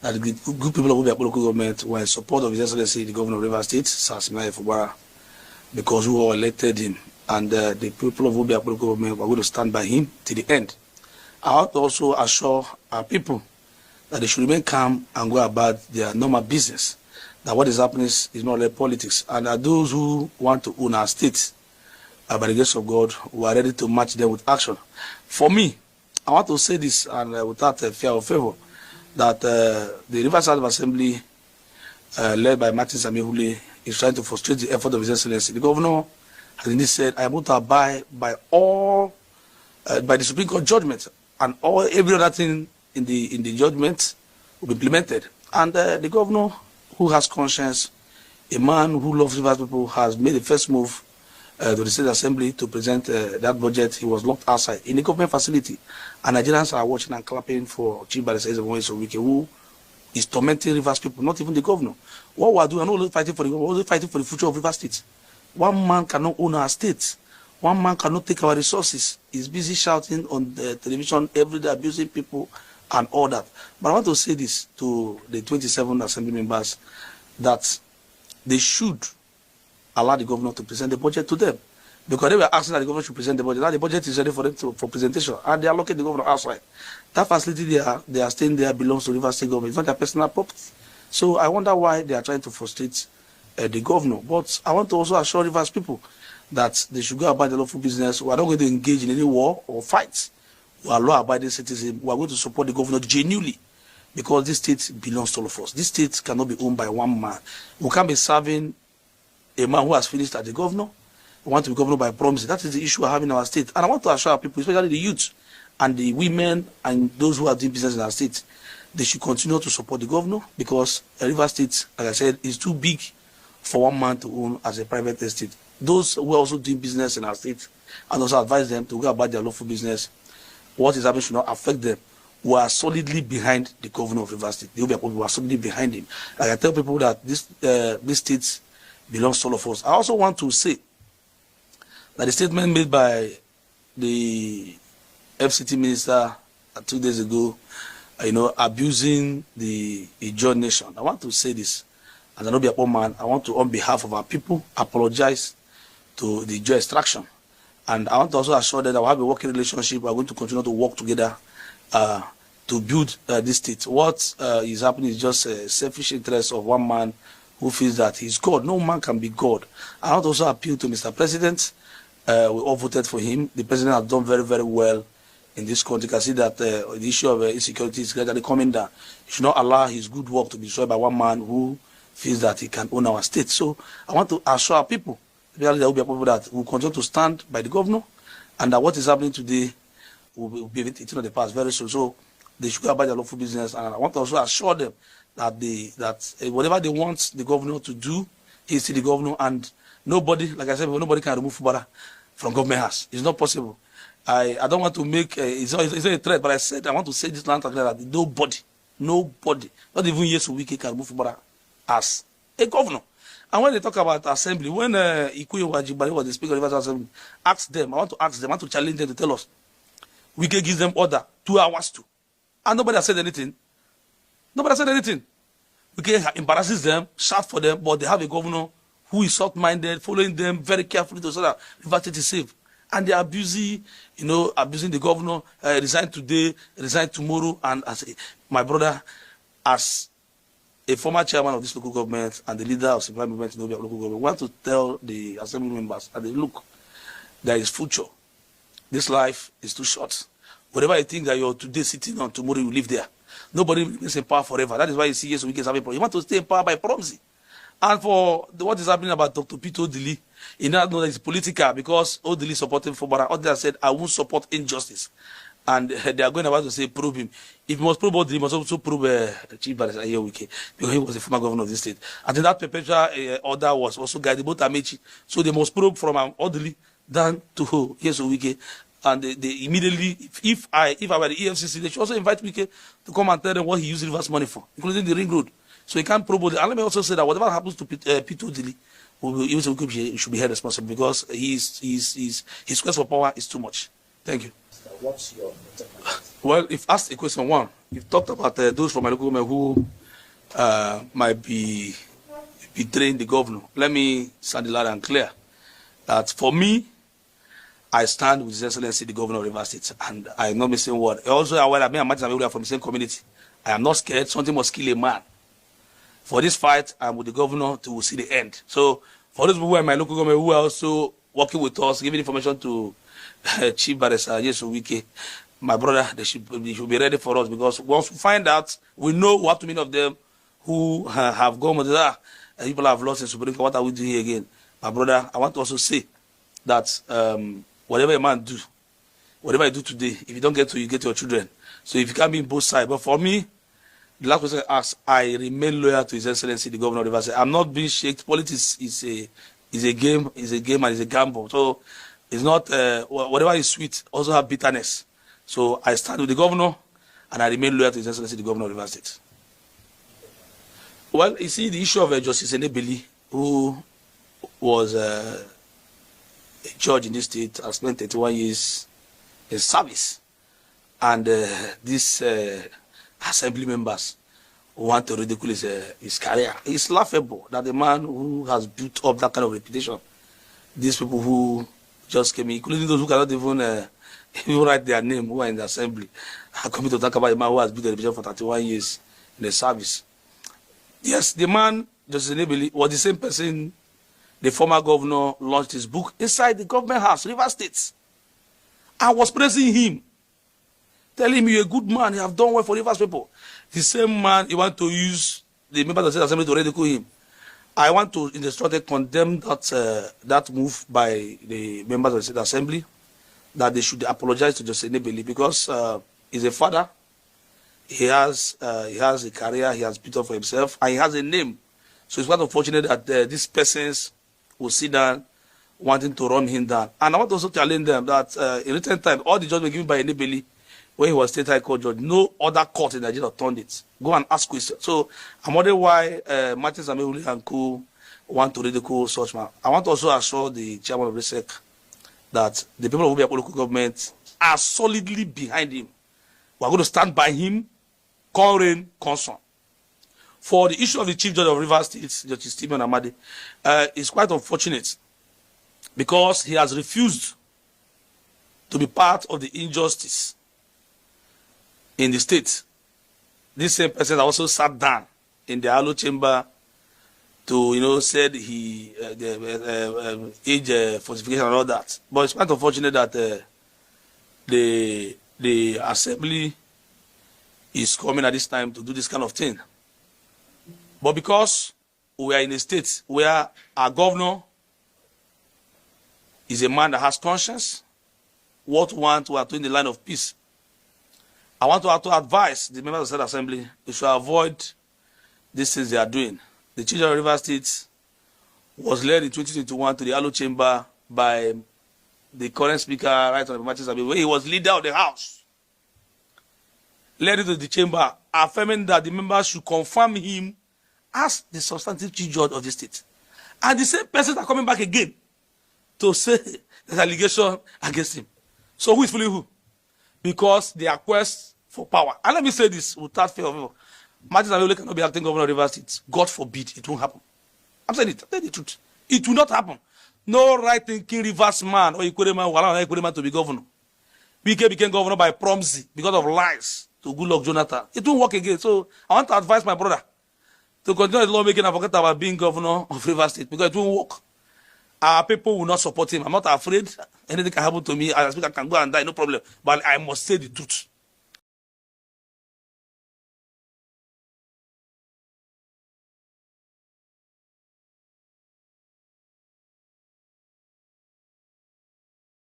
that the good people of Wike local government were in support of His Excellency, the Governor of Rivers State, Sir Fubara, because we all elected him, and the people of Wike local government were going to stand by him to the end. I want to also assure our people that they should remain calm and go about their normal business. That what is happening is not like politics, and that those who want to own our state, by the grace of God, we are ready to match them with action. For me, I want to say this, and without fear or favor, that the Rivers House of Assembly, led by Martin Samihule, is trying to frustrate the effort of His Excellency. The Governor has indeed said, I am going to abide by all, by the Supreme Court judgment, and every other thing in the judgment will be implemented. And the Governor, who has conscience, a man who loves Rivers people, has made the first move to the State Assembly to present that budget. He was locked outside in the government facility, and Nigerians are watching and clapping for Chief Barrister Wike, who is tormenting Rivers people, not even the Governor. What we are doing, we're not fighting for the government, we're fighting for the future of Rivers State. One man cannot own our state. One man cannot take our resources. He's busy shouting on the television every day, abusing people and all that. But I want to say this to the 27 Assembly members, that they should allow the Governor to present the budget to them. Because they were asking that the Governor should present the budget. Now the budget is ready for them for presentation, and they are locking the Governor outside. That facility they are staying there belongs to Rivers State government. It's not their personal property. So I wonder why they are trying to frustrate the Governor. But I want to also assure Rivers people that they should go about the lawful business. We are not going to engage in any war or fights. We are law-abiding citizens. We are going to support the Governor genuinely, because this state belongs to all of us. This state cannot be owned by one man. We can't be serving a man who has finished as the Governor. We want to be governor by promise. That is the issue we have in our state. And I want to assure our people, especially the youth and the women and those who are doing business in our state, they should continue to support the Governor, because Rivers State, like I said, is too big for one man to own as a private estate. Those who are also doing business in our state, and also advise them to go about their lawful business, what is happening should not affect them. We are solidly behind the Governor of Rivers State. We are solidly behind him. Like I tell people that this state belongs to all of us. I also want to say that the statement made by the FCT minister 2 days ago, abusing the IJAW nation. I want to say this as an Obiakpo man. I want to, on behalf of our people, apologize to the IJAW extraction. And I want to also assure them that we have a working relationship. We are going to continue to work together to build this state. What is happening is just a selfish interest of one man who feels that he's God. No man can be God. I want to also appeal to Mr. President. We all voted for him. The president has done very, very well in this country. You can see that the issue of insecurity is gradually coming down. He should not allow his good work to be destroyed by one man who feels that he can own our state. So I want to assure our people, there will be people that will continue to stand by the Governor, and that what is happening today will be a thing of the past very soon. So they should go about their lawful business, and I want to also assure them that whatever they want the Governor to do, he's still the Governor, and nobody, like I said, nobody can remove Fubara from government house. It's not possible. I don't want to make it's not a threat, but I want to say this land that nobody, not even Wike can remove Fubara as a governor. And when they talk about assembly, when Ikuyo Wajibari was the Speaker of the Rivers Assembly, I want to challenge them to tell us, Wike gives them order 2 hours to, and nobody has said anything. Nobody has said anything. Wike embarrasses them, shout for them, but they have a governor who is soft-minded, following them very carefully to so that Rivers State is safe. And they are abusing the Governor, resign today, resign tomorrow. And as my brother, as a former chairman of this local government and the leader of supply movement in the local government, we want to tell the assembly members that look, there is future. This life is too short. Whatever you think that you're today sitting on, tomorrow you live there. Nobody is in power forever. That is why you see yes, we can have a problem. You want to stay in power by promising. And for what is happening about Dr. Peter Odili, he now knows that it's political, because Odili supported Fubara. Odili said, I won't support injustice. And they are going about to say, probe him. If he must probe Odili, he must also probe Chief Barrister Wike, because he was the former governor of this state. I think that perpetual order was also guided both Amechi. So they must probe from Odili down to Wike. And they immediately, if I were the EFCC, they should also invite Wike to come and tell them what he used Rivers money for, including the ring road. So he can't probe. And let me also say that whatever happens to Peter Odili, he should be held responsible, because his quest for power is too much. Thank you. What's your Well, if asked a question one, you've talked about those from my local government who might be betraying the governor. Let me sound it loud and clear that for me, I stand with His Excellency the Governor of Rivers State, and I am not missing word. Also, aware that me and Martin are from the same community. I am not scared. Something must kill a man. For this fight, I'm with the governor to see the end. So, for those people in my local government who are also working with us, giving information to Chief Barrister Wike, my brother, they should be ready for us, because once we find out, we know what many of them who have gone with that. People have lost in Supreme Court. What are we doing here again? My brother, I want to also say that whatever a man do, whatever you do today, if you don't get to, you get to your children. So if you can't be in both sides. But for me, the last person asked, I remain loyal to His Excellency the Governor of Rivers State. I'm not being shaken. Politics is a game, and it's a gamble. So it's not whatever is sweet also have bitterness. So I stand with the governor, and I remain loyal to His Excellency the Governor of Rivers State. Well, you see the issue of Justice Enebeli, who was a judge in this state, has spent 31 years in service, and these assembly members want to ridicule his career. It's laughable that the man who has built up that kind of reputation, these people who just came in, including those who cannot even write their name, who are in the assembly, are coming to talk about a man who has built a reputation for 31 years in the service. Yes, the man, Justice Enebeli, was the same person the former governor launched his book inside the government house, Rivers State. I was praising him, telling him, you're a good man, you have done well for Rivers people. The same man, he want to use the members of the State Assembly to ridicule him. I want to, in the strongly condemn that move by the members of the State Assembly, that they should apologize to Justice Enebeli, because he's a father, he has a career, he has built up for himself, and he has a name. So it's quite unfortunate that these persons will sit down wanting to run him down. And I want to also challenge them that in recent time, all the judgment given by Enebeli when he was State High Court judge, no other court in Nigeria turned it. Go and ask questions. So I'm wondering why Martin Samehuli and Co want to ridicule such man. I want to also assure the chairman of RISEC that the people of Obiakpo local government are solidly behind him. We are going to stand by him, come rain, come sun. For the issue of the Chief Judge of Rivers State, Justice Stephen Amadi, is quite unfortunate because he has refused to be part of the injustice in the state. This same person also sat down in the Hollow Chamber to, said he age falsification and all that. But it's quite unfortunate that the assembly is coming at this time to do this kind of thing. But because we are in a state where our governor is a man that has conscience, what we are doing the line of peace. I want to advise the members of the State Assembly they should avoid these things they are doing. The Chief of Rivers State was led in 2021 to the Hollow Chamber by the current Speaker, Right Honorable Martin Samehuli, where he was leader of the House. Led into the chamber, affirming that the members should confirm him as the substantive Chief Judge of the state. And the same persons are coming back again to say there's allegation against him. So who is fooling who? Because they are quest for power. And let me say this without fear of evil. Martin Samehuli cannot be acting governor of Rivers State. God forbid, it won't happen. I'm saying it. I'm telling the truth. It will not happen. No right-thinking Rivers man or Ikwereman to be governor. Wike became governor by proxy because of lies to Goodluck Jonathan. It won't work again. So I want to advise my brother to continue the lawmaking and forget about being governor of Rivers State because it won't work. Our people will not support him. I'm not afraid anything can happen to me. As a speaker, I can go and die, no problem. But I must say the truth.